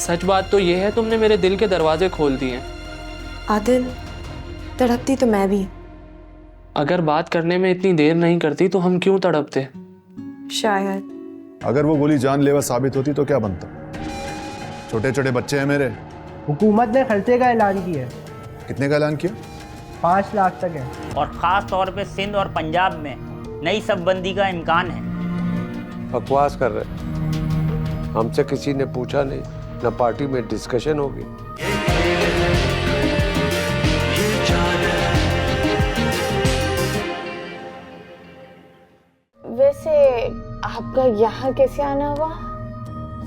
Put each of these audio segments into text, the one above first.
सच बात तो ये है, तुमने मेरे दिल के दरवाजे खोल दिए। आदिल, तड़पती तो मैं भी। अगर बात करने में इतनी देर नहीं करती तो हम क्यों तड़पते? शायद। अगर वो गोली जानलेवा साबित होती तो क्या बनता? छोटे छोटे बच्चे हैं मेरे। हुकूमत ने खर्चे का ऐलान किया है। कितने का ऐलान किया? 5 लाख तक है। और ख़ास तौर पे सिंध और पंजाब में नई शबबंदी का इम्कान है। बकवास कर रहे, हमसे किसी ने पूछा नहीं, न पार्टी में डिस्कशन होगी। वैसे आपका यहाँ कैसे आना हुआ?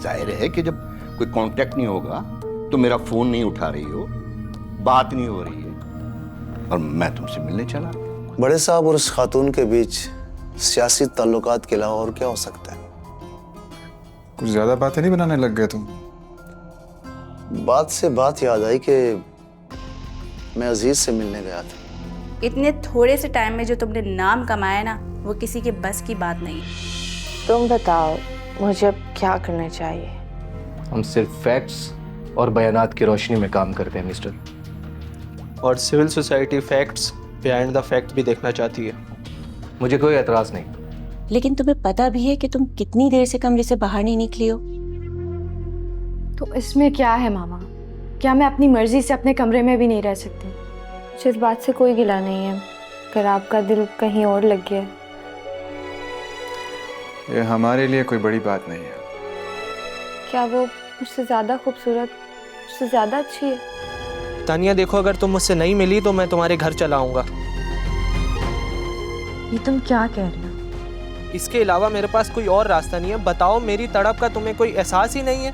जाहिर है कि जब कोई कांटेक्ट नहीं होगा तो मेरा फोन नहीं उठा रही हो, बात नहीं हो रही है और मैं तुमसे मिलने चला। बड़े साहब और उस खातून के बीच सियासी ताल्लुकात के अलावा और क्या हो सकता है? कुछ ज्यादा बातें नहीं बनाने लग गए तुम? बात से बात याद आई कि मैं अजीज से मिलने गया था। इतने थोड़े से टाइम में जो तुमने नाम कमाया ना, वो किसी के बस की बात नहीं है। तुम बताओ मुझे अब क्या करना चाहिए? हम सिर्फ फैक्ट्स और बयानात की रोशनी में काम करते हैं मिस्टर। और civil society facts behind the fact भी देखना चाहती है। मुझे कोई एतराज़ नहीं। लेकिन तुम्हें पता भी है कि तुम कितनी देर से कमरे से बाहर नहीं निकली हो। तो इसमें क्या है मामा? क्या मैं अपनी मर्जी से अपने कमरे में भी नहीं रह सकती? मुझे इस बात से कोई गिला नहीं है अगर आपका दिल कहीं और लग गया। ये हमारे लिए कोई बड़ी बात नहीं है। क्या वो मुझसे ज़्यादा खूबसूरत, मुझसे ज़्यादा अच्छी है? तानिया देखो, अगर तुम मुझसे नहीं मिली तो मैं तुम्हारे घर चला आऊंगा। ये तुम क्या कह रहे हो? इसके अलावा मेरे पास कोई और रास्ता नहीं है। बताओ, मेरी तड़प का तुम्हें कोई एहसास ही नहीं है?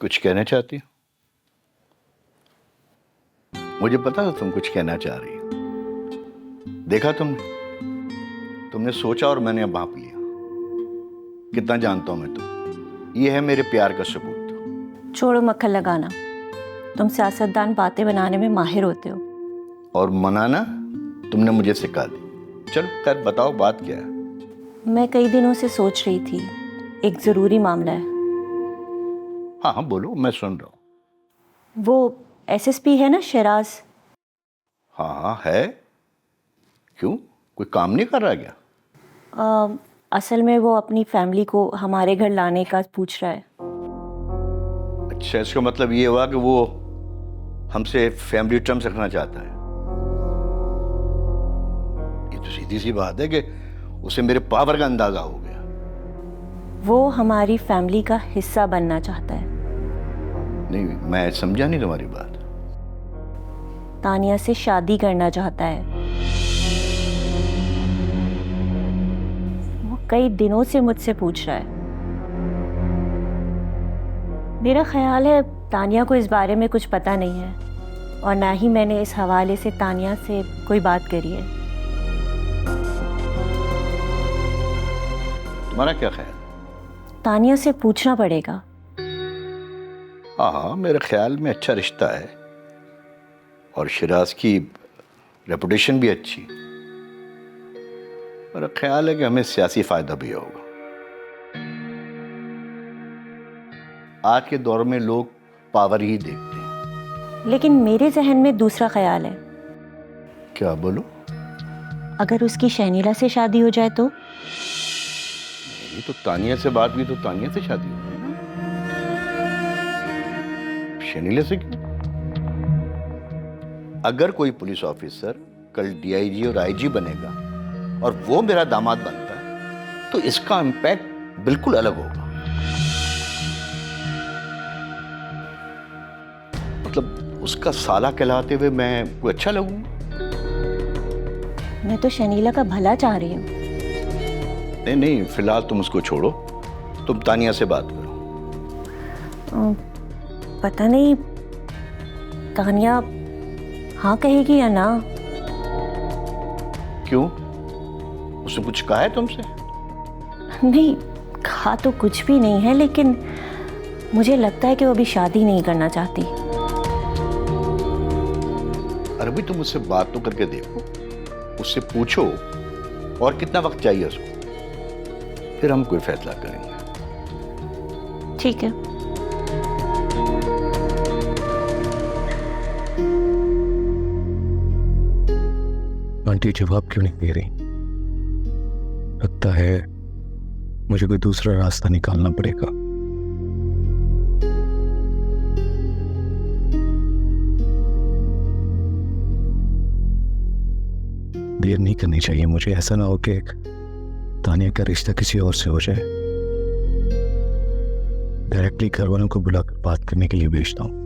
कुछ कहना चाहती हो? मुझे पता था तुम कुछ कहना चाह रही हो। देखा तुमने सोचा और मैंने भांप लिया। कितना जानता हूं मैं तुम। ये है मेरे प्यार का सबूत। छोड़ो मक्खन लगाना, तुम सियासतदान बातें बनाने में माहिर होते हो। और मनाना तुमने मुझे सिखा दी। चलो खैर बताओ, बात क्या है? मैं कई दिनों से सोच रही थी, एक ज़रूरी मामला है। हाँ हाँ बोलो, मैं सुन रहा हूँ। वो एसएसपी है ना, शहराज? हाँ हाँ है। क्यों, कोई काम नहीं कर रहा क्या? असल में वो अपनी फैमिली को हमारे घर लाने का पूछ रहा है। अच्छा, इसका मतलब ये हुआ कि वो हमसे फैमिली टर्म्स रखना चाहता है। ये तो सीधी सी बात है कि उसे मेरे पावर का अंदाजा हो गया। वो हमारी फैमिली का हिस्सा बनना चाहता है। नहीं, मैं समझा नहीं तुम्हारी बात। तानिया से शादी करना चाहता है। वो कई दिनों से मुझसे पूछ रहा है। मेरा ख्याल है तानिया को इस बारे में कुछ पता नहीं है, और ना ही मैंने इस हवाले से तानिया से कोई बात करी है। तुम्हारा क्या ख्याल? तानिया से पूछना पड़ेगा। हाँ हाँ, मेरे ख्याल में अच्छा रिश्ता है और शिराज की रेपुटेशन भी अच्छी। मेरा ख्याल है कि हमें सियासी फायदा भी होगा। आज के दौर में लोग पावर ही देखते हैं। लेकिन मेरे जहन में दूसरा ख्याल है। क्या बोलो? अगर उसकी शहनीला से शादी हो जाए तो? ये तो तानिया से बात हुई तो तानिया से शादी हो गई ना। शनीले से क्यों? अगर कोई पुलिस ऑफिसर कल डीआईजी और आईजी बनेगा और वो मेरा दामाद बनता है तो इसका इंपैक्ट बिल्कुल अलग होगा। मतलब उसका साला कहलाते हुए मैं कोई अच्छा लगूंगा? मैं तो शनीला का भला चाह रही हूँ। नहीं नहीं, फिलहाल तुम उसको छोड़ो, तुम तानिया से बात करो। पता नहीं तानिया हाँ कहेगी या ना। क्यों? उसने कुछ कहा है तुमसे? नहीं, कहा तो कुछ भी नहीं है, लेकिन मुझे लगता है कि वो अभी शादी नहीं करना चाहती। अरे भाई तुम उससे बात तो करके देखो, उससे पूछो और कितना वक्त चाहिए उसको, फिर हम कोई फैसला करेंगे। ठीक है। आंटी जवाब क्यों नहीं दे रही? लगता है मुझे कोई दूसरा रास्ता निकालना पड़ेगा। देर नहीं करनी चाहिए मुझे, ऐसा ना हो कि तानिया का रिश्ता किसी और से हो जाए। डायरेक्टली घर वालों को बुलाकर बात करने के लिए भेजता हूँ।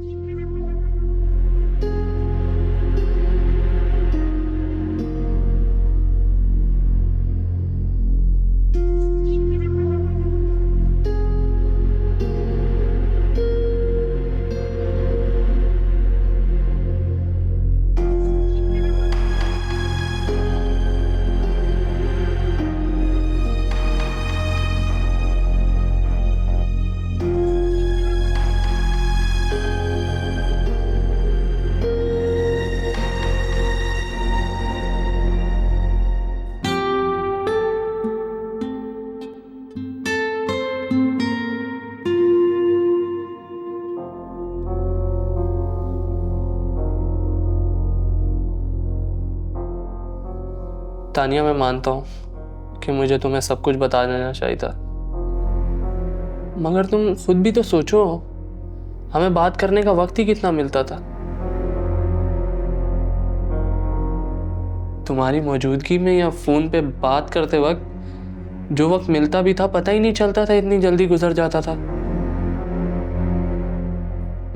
तानिया, मैं मानता हूँ कि मुझे तुम्हें सब कुछ बता देना चाहिए था, मगर तुम खुद भी तो सोचो, हमें बात करने का वक्त ही कितना मिलता था। तुम्हारी मौजूदगी में या फोन पे बात करते वक्त जो वक्त मिलता भी था पता ही नहीं चलता था, इतनी जल्दी गुजर जाता था।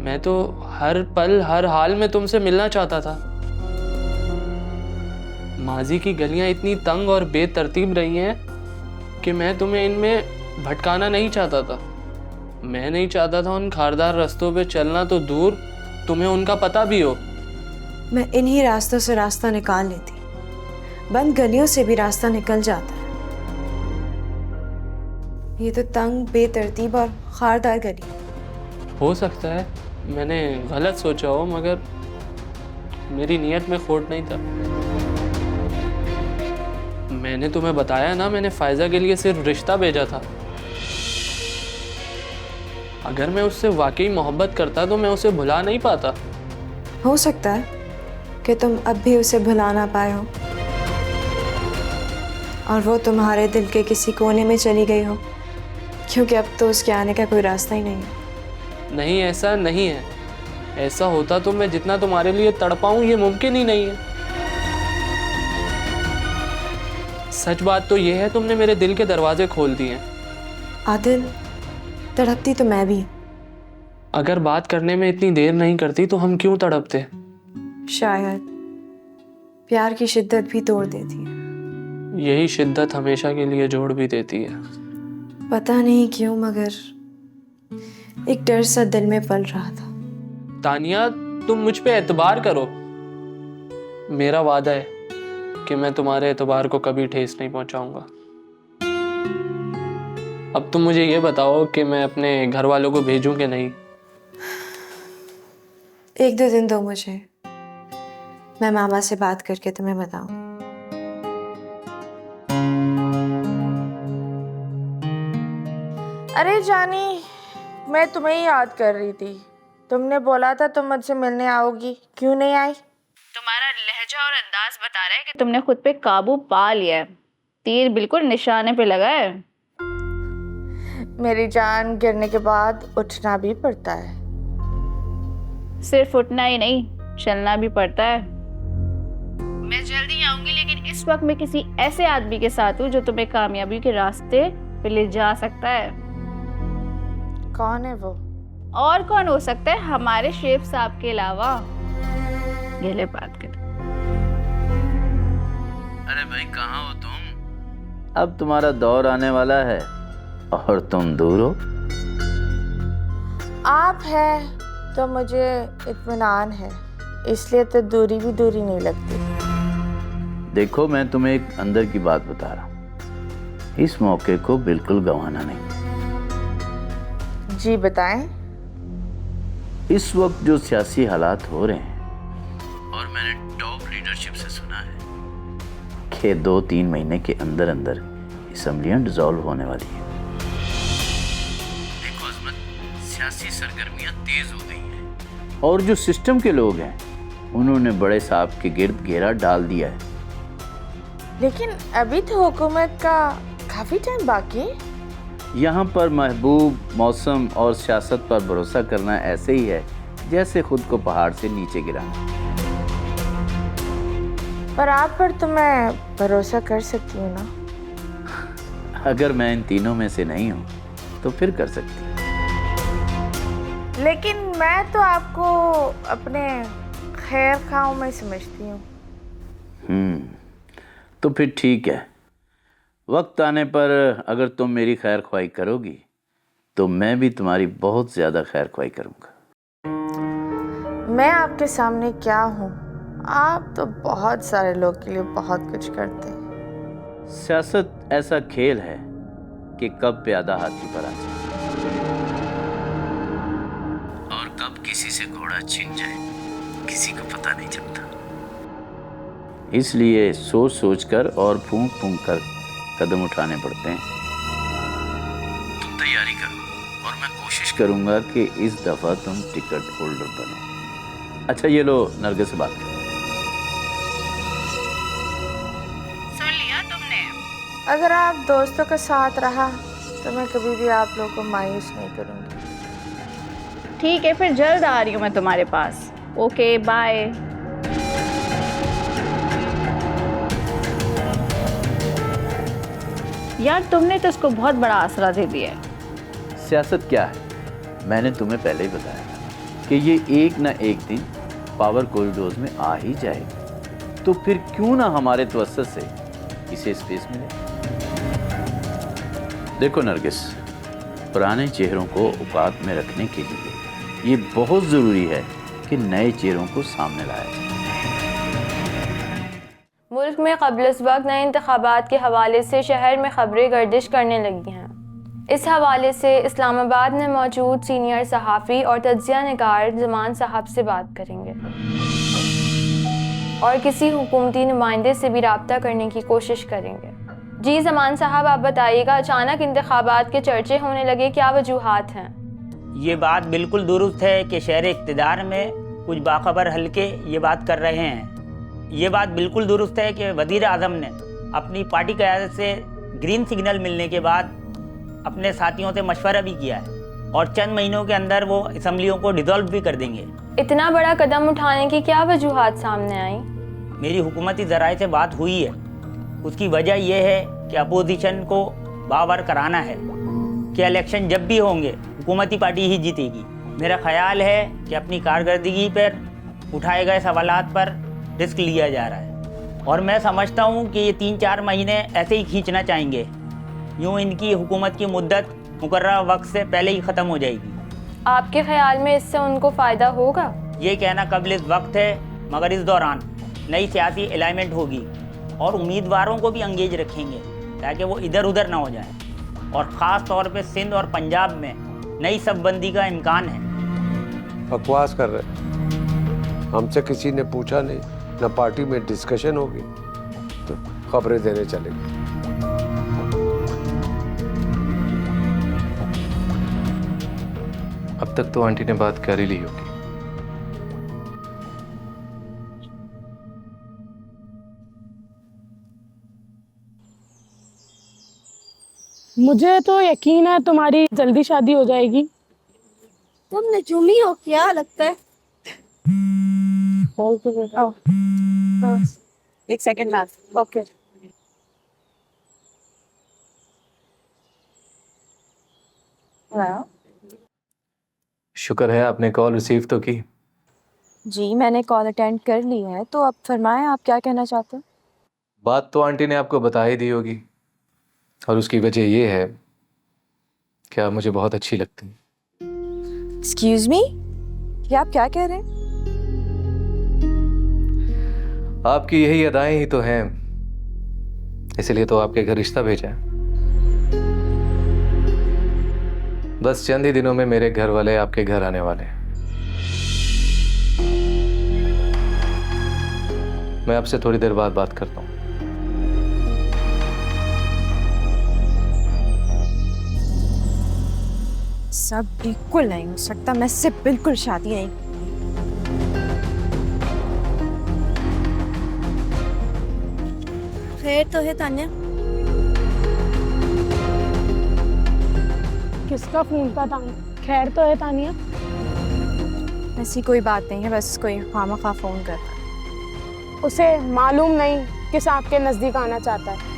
मैं तो हर पल हर हाल में तुमसे मिलना चाहता था। माजी की गलियां इतनी तंग और बेतरतीब रही हैं कि मैं तुम्हें इनमें भटकाना नहीं चाहता था। मैं नहीं चाहता था उन खारदार रास्तों पे चलना, तो दूर तुम्हें उनका पता भी हो। मैं इन्हीं रास्तों से रास्ता निकाल लेती, बंद गलियों से भी रास्ता निकल जाता है। ये तो तंग, बेतरतीब और खारदार गली। हो सकता है मैंने गलत सोचा हो, मगर मेरी नीयत में खोट नहीं था। मैंने तुम्हें बताया ना, मैंने फायजा के लिए सिर्फ रिश्ता भेजा था। अगर मैं उससे वाकई मोहब्बत करता तो मैं उसे भुला नहीं पाता। हो सकता है कि तुम अब भी उसे भुला ना पाए हो और वो तुम्हारे दिल के किसी कोने में चली गई हो, क्योंकि अब तो उसके आने का कोई रास्ता ही नहीं है। नहीं, ऐसा नहीं है। ऐसा होता तो मैं जितना तुम्हारे लिए तड़पाऊं ये मुमकिन ही नहीं है। सच बात तो ये है, तुमने मेरे दिल के दरवाजे खोल दिए। आदिल, तड़पती तो मैं भी। अगर बात करने में इतनी देर नहीं करती तो हम क्यों तड़पते? शायद प्यार की शिद्दत भी तोड़ देती है। यही शिद्दत हमेशा के लिए जोड़ भी देती है। पता नहीं क्यों, मगर एक डर सा दिल में पल रहा था। तानिया, तुम मुझ पे एतबार करो। मेरा वादा है कि मैं तुम्हारे एतबार को कभी ठेस नहीं पहुंचाऊंगा। अब तुम मुझे ये बताओ कि मैं अपने घर वालों को भेजूं कि नहीं? 1-2 दिन दो मुझे, मैं मामा से बात करके तुम्हें बताऊं। अरे जानी, मैं तुम्हें ही याद कर रही थी। तुमने बोला था तुम मुझसे मिलने आओगी, क्यों नहीं आई? तुम्हारा लहजा और अंदाज बता रहा है कि तुमने खुद पे काबू पा लिया है। तीर बिल्कुल निशाने पे लगा है। मेरी जान, गिरने के बाद उठना भी पड़ता है। सिर्फ उठना ही नहीं, चलना भी पड़ता है। मैं जल्दी आऊंगी, लेकिन इस वक्त मैं किसी ऐसे आदमी के साथ हूँ जो तुम्हें कामयाबी के रास्ते पे ले जा सकता है। कौन है वो? और कौन हो सकता है हमारे शेफ साहब के अलावा? ये ले बात कर। अरे भाई, कहाँ हो तुम? अब तुम्हारा दौर आने वाला है और तुम दूर हो। आप है तो मुझे इत्मीनान है, इसलिए तो दूरी भी दूरी नहीं लगती। देखो, मैं तुम्हें एक अंदर की बात बता रहा हूँ, इस मौके को बिल्कुल गंवाना नहीं। जी बताएं। इस वक्त जो सियासी हालात हो रहे हैं, और मैंने टॉप लीडरशिप से सुना है कि 2-3 महीने के अंदर अंदर असेंबलियां डिसॉल्व होने वाली है। देखो अजमत, सियासी सरगर्मियां तेज हो गई हैं और जो सिस्टम के लोग हैं उन्होंने बड़े साहब के गिर्द घेरा डाल दिया है। लेकिन अभी तो हुकूमत का काफी टाइम बाकी है। यहाँ पर महबूब, मौसम और सियासत पर भरोसा करना ऐसे ही है जैसे खुद को पहाड़ से नीचे गिराना। पर आप पर तो मैं भरोसा कर सकती हूँ ना। अगर मैं इन तीनों में से नहीं हूँ तो फिर कर सकती। लेकिन मैं तो आपको अपने खैर खाओ में समझती हूँ। तो फिर ठीक है, वक्त आने पर अगर तुम मेरी खैर ख्वाही करोगी तो मैं भी तुम्हारी बहुत ज़्यादा खैर ख्वाही करूँगा। मैं आपके सामने क्या हूँ? आप तो बहुत सारे लोग के लिए बहुत कुछ करते हैं। सियासत ऐसा खेल है कि कब प्यादा हाथी पर आ जाए और कब किसी से घोड़ा छिन जाए, किसी को पता नहीं चलता। इसलिए सोच सोच कर और फूंक फूंक कर कदम उठाने पड़ते हैं। तुम तैयारी करो और मैं कोशिश करूंगा कि इस दफा तुम टिकट होल्डर बनो। अच्छा ये लो, नरगिस से बात करो। सुन लिया तुमने? अगर आप दोस्तों के साथ रहा तो मैं कभी भी आप लोगों को मायूस नहीं करूँगी। ठीक है, फिर जल्द आ रही हूँ मैं तुम्हारे पास। Okay bye. यार तुमने तो इसको बहुत बड़ा आसरा दे दिया है। सियासत क्या है, मैंने तुम्हें पहले ही बताया था कि ये एक ना एक दिन पावर कॉरिडोर्स में आ ही जाएगी। तो फिर क्यों ना हमारे तवज्जुह से इसे स्पेस मिले। देखो नरगिस, पुराने चेहरों को औकात में रखने के लिए ये बहुत ज़रूरी है कि नए चेहरों को सामने लाया जाए। मुल्क में क़ब्ल इस वक्त नए इंतखाबात के हवाले से शहर में ख़बरें गर्दिश करने लगी हैं। इस हवाले से इस्लामाबाद में मौजूद सीनियर सहाफ़ी और तज्ज़िया निगार ज़मान साहब से बात करेंगे और किसी हुकूमती नुमाइंदे से भी रब्ता करने की कोशिश करेंगे। जी ज़मान साहब, आप बताइएगा, अचानक इंतखाबात के चर्चे होने लगे, क्या वजूहात हैं? ये बात बिल्कुल दुरुस्त है कि शहर इक़्तिदार में कुछ बाखबर हल्के ये बात कर रहे हैं। ये बात बिल्कुल दुरुस्त है कि वज़ीर आज़म ने अपनी पार्टी क़यादत से ग्रीन सिग्नल मिलने के बाद अपने साथियों से मशवरा भी किया है और चंद महीनों के अंदर वो असम्बलियों को डिसॉल्व भी कर देंगे। इतना बड़ा कदम उठाने की क्या वजूहात सामने आई? मेरी हुकूमती ज़राए से बात हुई है। उसकी वजह यह है कि अपोजिशन को बावर कराना है कि इलेक्शन जब भी होंगे हुकूमती पार्टी ही जीतेगी। मेरा ख्याल है कि अपनी कारकर्दगी पर उठाए गए सवालात पर रिस्क लिया जा रहा है और मैं समझता हूँ कि ये 3-4 महीने ऐसे ही खींचना चाहेंगे। यूँ इनकी हुकूमत की मुद्दत मुकर्रर वक्त से पहले ही ख़त्म हो जाएगी। आपके ख्याल में इससे उनको फ़ायदा होगा? ये कहना कबल इस वक्त है, मगर इस दौरान नई सियासी अलाइनमेंट होगी और उम्मीदवारों को भी अंगेज रखेंगे ताकि वो इधर उधर ना हो जाएं। और ख़ास तौर पे सिंध और पंजाब में नई शबबंदी का इम्कान है। बकवास कर रहे, हमसे किसी ने पूछा नहीं, ना पार्टी में डिस्कशन होगी, तो खबरें देने चलेंगे। अब तक तो आंटी ने बात कर ही ली होगी। मुझे तो यकीन है तुम्हारी जल्दी शादी हो जाएगी। तुम नजूमी हो क्या लगता है? एक सेकंड मैम। ओके। शुक्र है आपने कॉल रिसीव तो की। जी मैंने कॉल अटेंड कर ली है, तो अब फरमाएं आप क्या कहना चाहते हैं? बात तो आंटी ने आपको बता ही दी होगी और उसकी वजह ये है कि आप मुझे बहुत अच्छी लगती हैं। एक्सक्यूज मी, ये आप क्या कह रहे हैं? आपकी यही अदाएं ही तो हैं इसीलिए तो आपके घर रिश्ता भेजा है। बस चंद ही दिनों में मेरे घर वाले आपके घर आने वाले हैं। मैं आपसे थोड़ी देर बाद बात करता हूँ। सब बिल्कुल नहीं हो सकता, मैं इससे बिल्कुल शादी नहीं। खैर तो है तान्या? किसका फोन था तान्या? खैर तो है तानिया? ऐसी कोई बात नहीं है, बस कोई खामखा फोन कर रहा है। उसे मालूम नहीं किस आपके नजदीक आना चाहता है।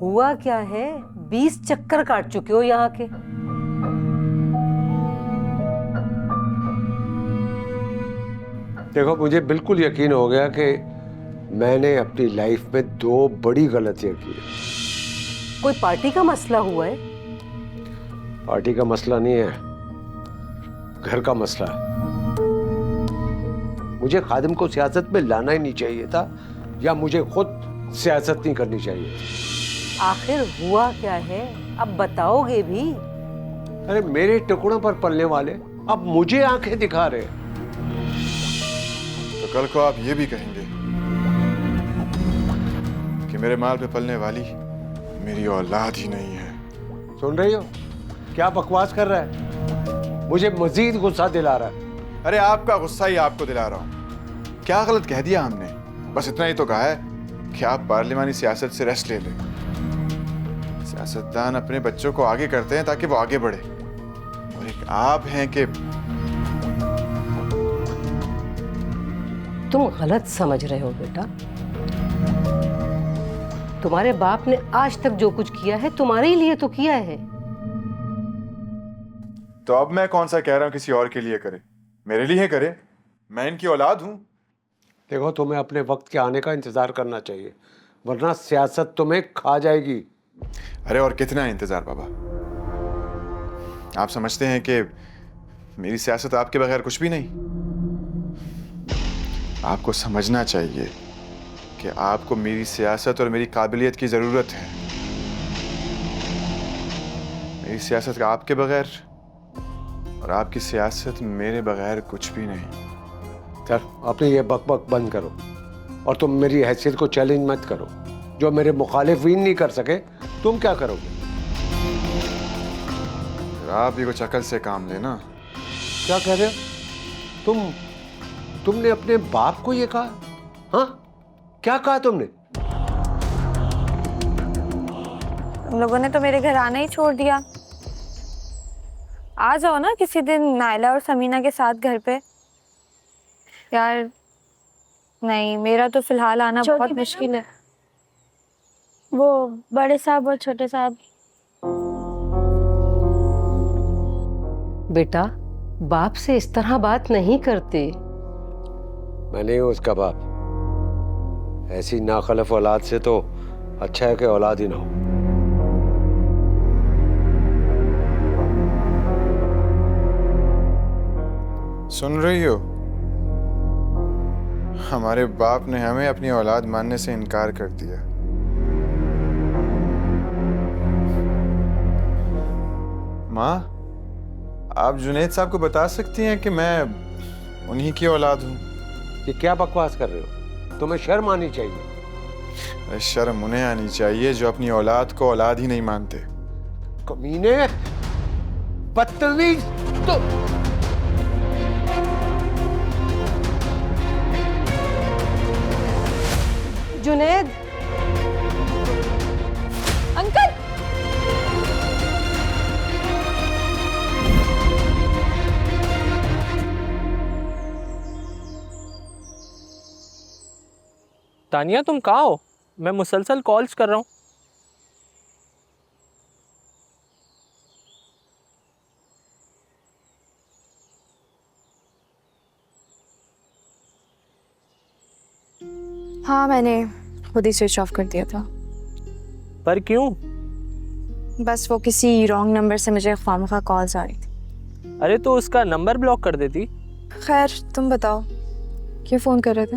हुआ क्या है? 20 चक्कर काट चुके हो यहाँ के। देखो, मुझे बिल्कुल यकीन हो गया कि मैंने अपनी लाइफ में 2 बड़ी गलतियां की। कोई पार्टी का मसला हुआ है? पार्टी का मसला नहीं है, घर का मसला है। मुझे खादिम को सियासत में लाना ही नहीं चाहिए था, या मुझे खुद सियासत नहीं करनी चाहिए। आखिर हुआ क्या है, अब बताओगे भी? अरे मेरे टुकड़ों पर पलने वाले अब मुझे आंखें दिखा रहे। तो कल को आप ये भी कहेंगे कि मेरे माल पे पलने वाली मेरी औलाद ही नहीं है। सुन रही हो क्या बकवास कर रहा है? मुझे मजीद गुस्सा दिला रहा है। अरे आपका गुस्सा ही आपको दिला रहा हूं। क्या गलत कह दिया हमने? बस इतना ही तो कहा है कि आप पार्लिमानी सियासत से रेस्ट ले लें। सियासतदान अपने बच्चों को आगे करते हैं ताकि वो आगे बढ़े, और एक आप हैं कि तुम गलत समझ रहे हो बेटा। तुम्हारे बाप ने आज तक जो कुछ किया है तुम्हारे ही लिए तो किया है। तो अब मैं कौन सा कह रहा हूं किसी और के लिए करे? मेरे लिए करे, मैं इनकी औलाद हूं। देखो, तुम्हें अपने वक्त के आने का इंतजार करना चाहिए, वरना सियासत तुम्हें खा जाएगी। अरे और कितना इंतजार बाबा? आप समझते हैं कि मेरी सियासत आपके बगैर कुछ भी नहीं? आपको समझना चाहिए कि आपको मेरी सियासत और मेरी काबिलियत की जरूरत है। मेरी सियासत आपके बगैर और आपकी सियासत मेरे बगैर कुछ भी नहीं। सर, अपनी ये बकबक बंद करो, और तुम मेरी हैसियत को चैलेंज मत करो। जो मेरे मुखालिफिन नहीं कर सके, तुम क्या करोगे? आप भी कुछ अकल से काम लेना। क्या कह रहे हो? तुमने अपने बाप को ये कहा? हाँ, क्या कहा तुमने? तुम लोगों ने तो मेरे घर आना ही छोड़ दिया। आ जाओ ना किसी दिन नायला और समीना के साथ घर पे। यार नहीं, मेरा तो फिलहाल आना बहुत मुश्किल है। वो बड़े साहब और छोटे साहब। बेटा, बाप से इस तरह बात नहीं करते। मैं नहीं हूं उसका बाप। ऐसी नाखलफ औलाद से तो अच्छा है कि औलाद ही ना हो। सुन रही हो? हमारे बाप ने हमें अपनी औलाद मानने से इनकार कर दिया। माँ, आप जुनैद साहब को बता सकती हैं कि मैं उन्हीं की औलाद हूँ। ये क्या बकवास कर रहे हो? तुम्हें शर्म आनी चाहिए। शर्म उन्हें आनी चाहिए जो अपनी औलाद को औलाद ही नहीं मानते। कमीने, बदतमीज। तो जुनैद। अंकल, तानिया, तुम कहाँ हो? मैं मुसलसल कॉल्स कर रहा हूँ। हाँ, मैंने खुद ही स्विच ऑफ कर दिया था। पर क्यों? बस वो किसी रॉन्ग नंबर से मुझे खामखा कॉल्स आ रही थी। अरे तो उसका नंबर ब्लॉक कर देती। खैर, तुम बताओ, क्यों फ़ोन कर रहे थे?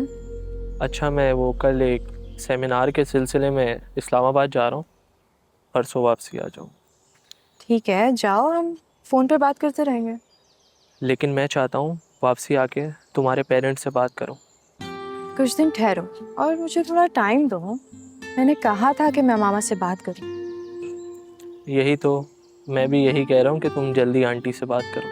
अच्छा, मैं वो कल एक सेमिनार के सिलसिले में इस्लामाबाद जा रहा हूँ, परसों वापसी आ जाऊँ। ठीक है, जाओ, हम फ़ोन पर बात करते रहेंगे। लेकिन मैं चाहता हूँ वापसी आके तुम्हारे पेरेंट्स से बात करूँ। कुछ दिन ठहरो और मुझे थोड़ा टाइम दो। मैंने कहा था कि मैं मामा से बात करूँ। यही तो, मैं भी यही कह रहा हूँ कि तुम जल्दी आंटी से बात करो।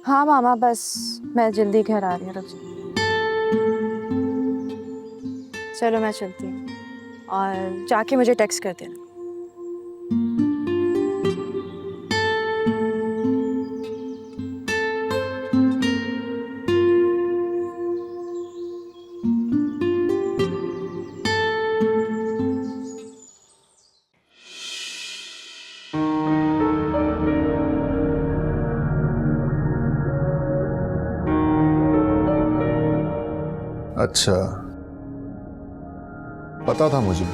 हाँ मामा, बस मैं जल्दी घर आ रही हूँ, रुक जाओ। चलो मैं चलती हूँ, और जाके मुझे टेक्स्ट कर देना। अच्छा, पता था मुझे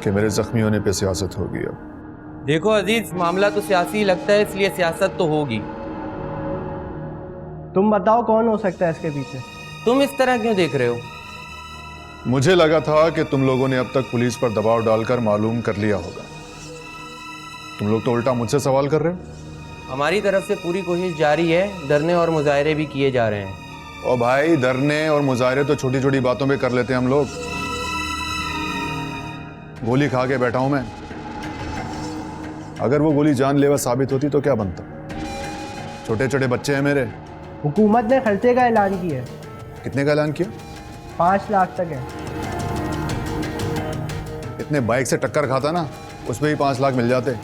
कि मेरे जख्मी होने पे सियासत होगी। अब देखो अजीज, मामला तो सियासी लगता है, इसलिए सियासत तो होगी। तुम बताओ कौन हो सकता है इसके पीछे? तुम इस तरह क्यों देख रहे हो? मुझे लगा था कि तुम लोगों ने अब तक पुलिस पर दबाव डालकर मालूम कर लिया होगा। तुम लोग तो उल्टा मुझसे सवाल कर रहे हो। हमारी तरफ से पूरी कोशिश जारी है, धरने और मुजाहरे भी किए जा रहे हैं। और भाई, धरने और मुजाहरे तो छोटी छोटी बातों पे कर लेते हैं हम लोग। गोली खा के बैठा हूं मैं, अगर वो गोली जानलेवा साबित होती तो क्या बनता? छोटे छोटे बच्चे हैं मेरे। हुकूमत ने खर्चे का ऐलान किया है। कितने का ऐलान किया? 5 लाख तक है। इतने बाइक से टक्कर खाता ना, उस पर ही 5 लाख मिल जाते।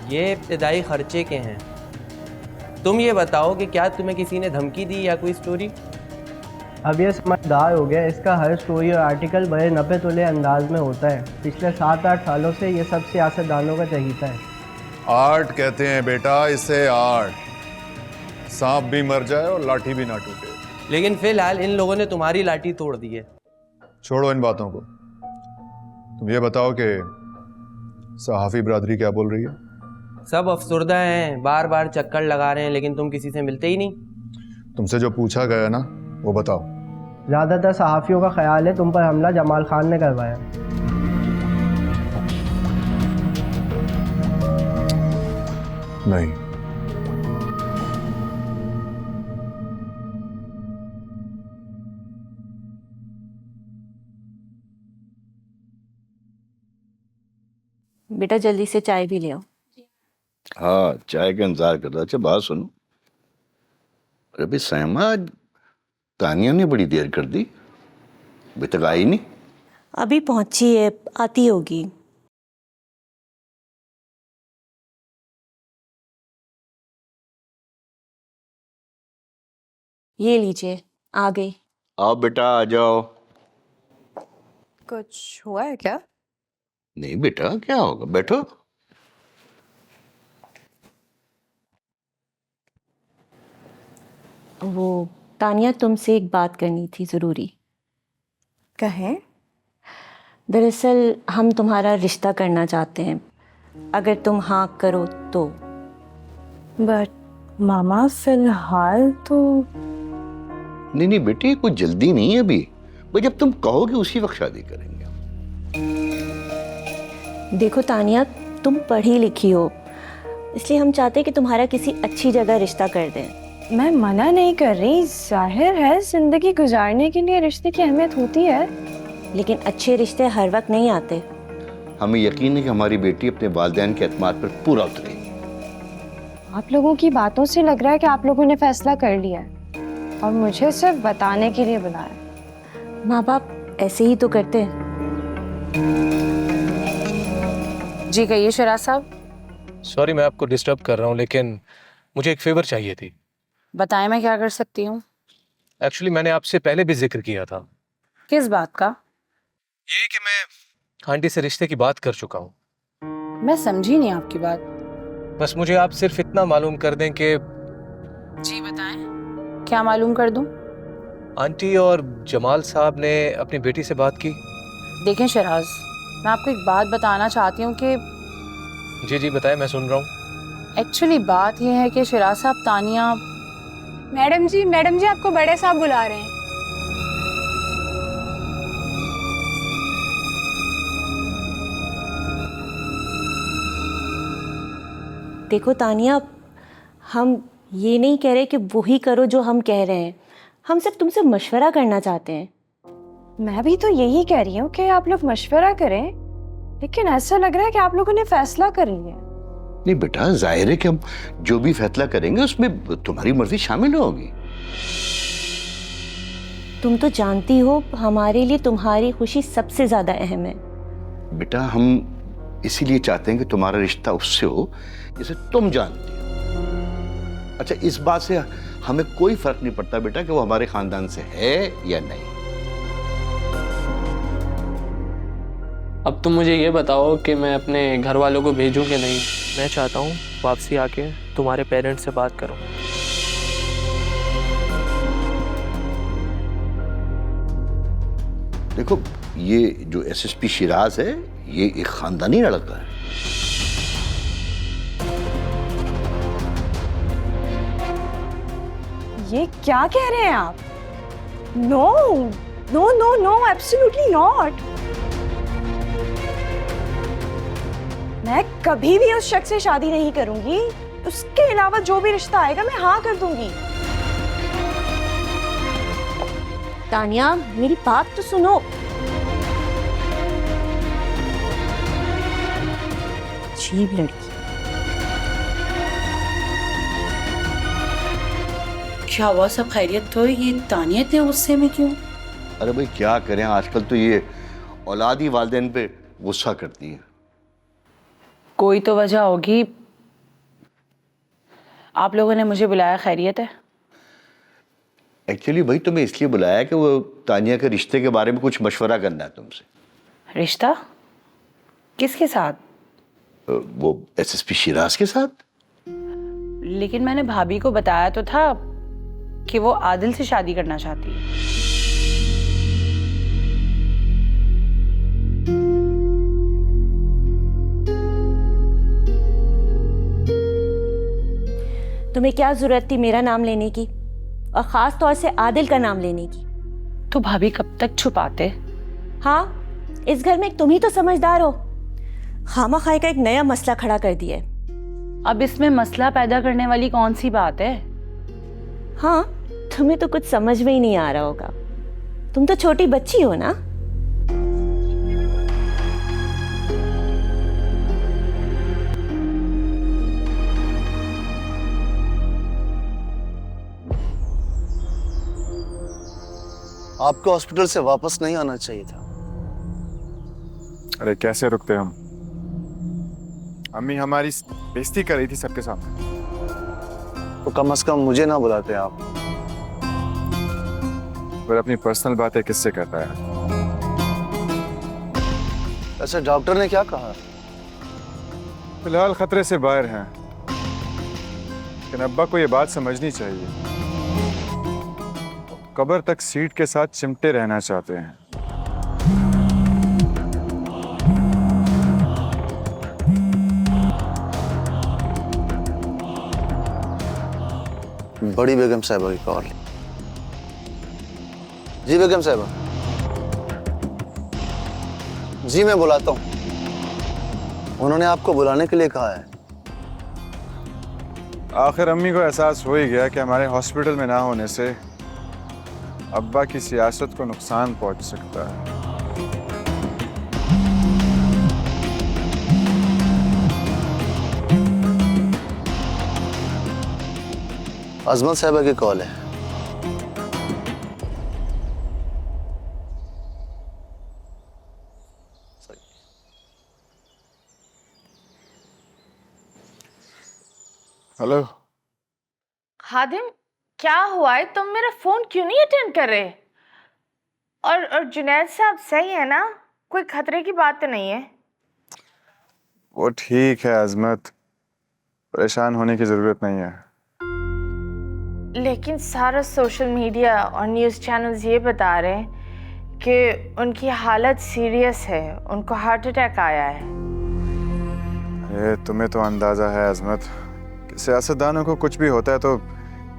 ये इब्तिदाई खर्चे के हैं। तुम ये बताओ कि क्या तुम्हें किसी ने धमकी दी या कोई स्टोरी? अब ये समझदार हो गया, इसका हर स्टोरी और आर्टिकल बड़े नपे तुले अंदाज में होता है। पिछले 7-8 सालों से ये सब सियासतदानों का तरीका है। आर्ट कहते हैं बेटा इसे, आर्ट। सांप भी मर जाए और लाठी भी ना टूटे। लेकिन फिलहाल इन लोगों ने तुम्हारी लाठी तोड़ दी है। छोड़ो इन बातों को, तुम ये बताओ कि सहाफी बरादरी क्या बोल रही है? सब अफसुर्दा हैं, बार बार चक्कर लगा रहे हैं, लेकिन तुम किसी से मिलते ही नहीं। तुमसे जो पूछा गया ना, वो बताओ। ज़्यादातर सहाफ़ियों का ख्याल है तुम पर हमला जमाल खान ने करवाया। नहीं, बेटा जल्दी से चाय भी ले आओ। हाँ, चाय का इंतजार कर रहा। अच्छा बात सुनो, अरे भाई सहमा, तानिया ने बड़ी देर कर दी, अभी तक आई नहीं। अभी पहुंची है, आती होगी। ये लीजिए, आ गई। आओ बेटा, आ जाओ। कुछ हुआ है क्या? नहीं बेटा, क्या होगा, बैठो। वो तानिया, तुमसे एक बात करनी थी ज़रूरी। कहें। दरअसल हम तुम्हारा रिश्ता करना चाहते हैं, अगर तुम हाँ करो तो। बट मामा फिलहाल तो। नहीं नहीं बेटी, कोई जल्दी नहीं है अभी, भाई जब तुम कहोगे उसी वक्त शादी करेंगे। देखो तानिया, तुम पढ़ी लिखी हो, इसलिए हम चाहते हैं कि तुम्हारा किसी अच्छी जगह रिश्ता कर दें। मैं मना नहीं कर रही, जाहिर है जिंदगी गुजारने के लिए रिश्ते की अहमियत होती है, लेकिन अच्छे रिश्ते हर वक्त नहीं आते। हमें यकीन है कि हमारी बेटी अपने वालिदैन के एतमाद पर पूरा उतरेगी। आप लोगों की बातों से लग रहा है कि आप लोगों ने फैसला कर लिया है और मुझे सिर्फ बताने के लिए बुलाया। माँ बाप ऐसे ही तो करते हैं। जी कहिए शराज साहब। सॉरी मैं आपको डिस्टर्ब कर रहा हूँ, लेकिन मुझे एक फेवर चाहिए थी। बताएं मैं क्या कर सकती हूँ। एक्चुअली मैंने आपसे पहले भी जिक्र किया था। किस बात का? ये कि मैं आंटी से रिश्ते की बात कर चुका हूँ। मैं समझी नहीं आपकी बात। बस मुझे आप सिर्फ इतना मालूम कर दें कि जी बताएं, क्या मालूम कर दूं? आंटी और जमाल साहब ने अपनी बेटी से बात की? देखें शहराज, मैं आपको एक बात बताना चाहती हूँ कि जी जी बताएं, मैं सुन रहा हूँ। एक्चुअली बात यह है कि शहराज साहब तानिया। मैडम जी आपको बड़े साहब बुला रहे हैं। देखो तानिया, हम ये नहीं कह रहे कि वही करो जो हम कह रहे हैं, हम सिर्फ तुमसे मशवरा करना चाहते हैं। मैं भी तो यही कह रही हूँ कि आप लोग मशवरा करें, लेकिन ऐसा लग रहा है कि आप लोगों ने फैसला कर लिया। नहीं बेटा, जाहिर है कि हम जो भी फैसला करेंगे उसमें तुम्हारी मर्जी शामिल होगी। तुम तो जानती हो हमारे लिए तुम्हारी खुशी सबसे ज्यादा अहम है। बेटा, हम इसीलिए चाहते हैं कि तुम्हारा रिश्ता उससे हो जिसे तुम जानती हो। अच्छा, इस बात से हमें कोई फर्क नहीं पड़ता बेटा कि वो हमारे खानदान से है या नहीं। अब तुम मुझे ये बताओ कि मैं अपने घर वालों को भेजूं कि नहीं। मैं चाहता हूँ वापसी आके तुम्हारे पेरेंट्स से बात करो। देखो, ये जो एसएसपी शिराज है, ये एक खानदानी लड़का है। ये क्या कह रहे हैं आप? No no no no, absolutely not. मैं कभी भी उस शख्स से शादी नहीं करूंगी। उसके अलावा जो भी रिश्ता आएगा मैं हाँ कर दूंगी। तानिया, मेरी बात तो सुनो। अजीब लड़की। क्या हुआ, सब खैरियत तो? ये तानिया इतने गुस्से में क्यों? अरे भाई क्या करें, आजकल तो ये औलादी वालिदैन पे गुस्सा करती है। कोई तो वजह होगी। आप लोगों ने मुझे बुलाया, खैरियत है? एक्चुअली भाई तुम्हें इसलिए बुलाया है कि वो तानिया के रिश्ते के बारे में कुछ मशवरा करना है तुमसे। रिश्ता? किसके साथ? वो एसएसपी शिराज के साथ। लेकिन मैंने भाभी को बताया तो था कि वो आदिल से शादी करना चाहती है। तुम्हें क्या जरूरत थी मेरा नाम लेने की, और खास तौर से आदिल का नाम लेने की? तो भाभी कब तक छुपाते? हाँ, इस घर में एक तुम ही तो समझदार हो। खामा-खाई का एक नया मसला खड़ा कर दिया है। अब इसमें मसला पैदा करने वाली कौन सी बात है? हाँ, तुम्हें तो कुछ समझ में ही नहीं आ रहा होगा। तुम तो छोटी बच्ची हो ना। आपको हॉस्पिटल से वापस नहीं आना चाहिए था। अरे कैसे रुकते हम? अम्मी हमारी बेइज्जती कर रही थी सबके सामने। तो कम से कम मुझे ना बुलाते आप। पर अपनी पर्सनल बातें किससे करता है? अच्छा, डॉक्टर ने क्या कहा? फिलहाल खतरे से बाहर हैं, लेकिन अब्बा को ये बात समझनी चाहिए। कब्र तक सीट के साथ चिमटे रहना चाहते हैं। बड़ी बेगम साहिबा की कॉल। जी बेगम साहिबा। जी मैं बुलाता हूँ। उन्होंने आपको बुलाने के लिए कहा है। आखिर अम्मी को एहसास हो ही गया कि हमारे हॉस्पिटल में ना होने से अब्बा की सियासत को नुकसान पहुंच सकता है। अजमत साहिबा की कॉल है। हेलो खादिम, क्या हुआ है? तुम मेरा फोन क्यों नहीं अटेंड कर रहे? और जुनैद साहब सही है ना? कोई खतरे की बात तो नहीं है? वो ठीक है अजमत, परेशान होने की जरूरत नहीं है। लेकिन सारा सोशल मीडिया और न्यूज़ चैनल्स ये बता रहे हैं कि उनकी हालत सीरियस है, उनको हार्ट अटैक आया है। अरे तुम्हें तो अंदाज़ा है अजमत कि सियासतदानों को कुछ भी होता है तो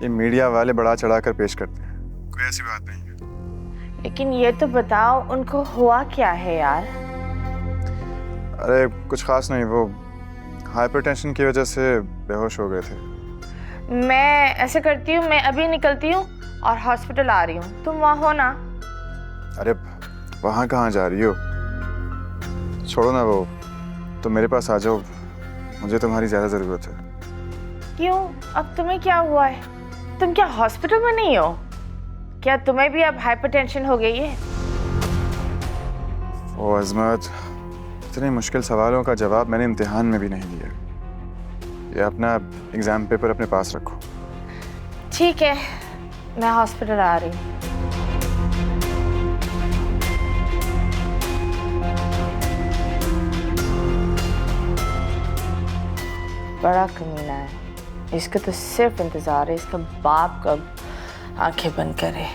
ये मीडिया वाले बढ़ा चढ़ा कर पेश करते हैं, कोई ऐसी बात नहीं है। लेकिन ये तो बताओ उनको हुआ क्या है यार? अरे कुछ खास नहीं, वो हाइपरटेंशन की वजह से बेहोश हो गए थे। मैं ऐसे करती हूँ, मैं अभी निकलती हूँ और हॉस्पिटल आ रही हूँ, तुम वहाँ हो ना? अरे वहाँ कहाँ जा रही हो, छोड़ो ना वो, तुम मेरे पास आ जाओ, मुझे तुम्हारी ज़्यादा ज़रूरत है। क्यों, अब तुम्हें क्या हुआ है? तुम क्या हॉस्पिटल में नहीं हो? क्या तुम्हें भी अब हाइपरटेंशन हो गई है? ओ अजमत, इतने मुश्किल सवालों का जवाब मैंने इम्तिहान में भी नहीं दिया। ये अपना एग्ज़ाम पेपर अपने पास रखो। ठीक है, मैं हॉस्पिटल आ रही हूँ। बड़ा कमीना है, इसका तो सिर्फ इंतज़ार है इसका बाप कब आंखें बंद करे।